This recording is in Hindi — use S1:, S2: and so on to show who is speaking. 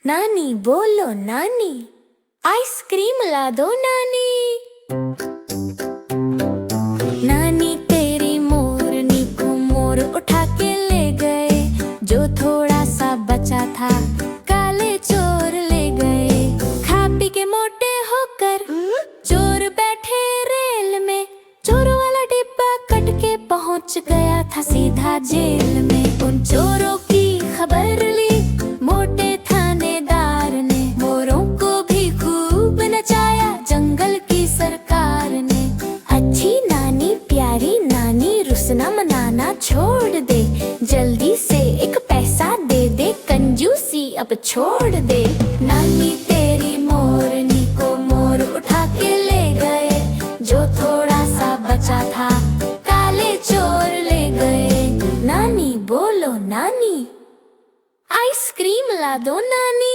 S1: नानी बोलो नानी, आइसक्रीम ला दो नानी। नानी तेरी मोरनी को मोर उठा के ले गए, जो थोड़ा सा बचा था काले चोर ले गए। खा पी के मोटे होकर चोर बैठे रेल में, चोरों वाला डिब्बा कट के पहुंच गया था सीधा जेल में। उन चोरों की खबर ली मोटे थानेदार ने, मोरों को भी खूब नचाया जंगल की सरकार ने। अच्छी नानी प्यारी नानी रुसना मनाना छोड़ दे, जल्दी से एक पैसा दे दे, कंजूसी अब छोड़ दे। नानी तेरी मोरनी को मोर उठा के ले गए, जो थोड़ा सा बचा था काले चोर ले गए। नानी बोलो नानी, आइसक्रीम ला दो नानी।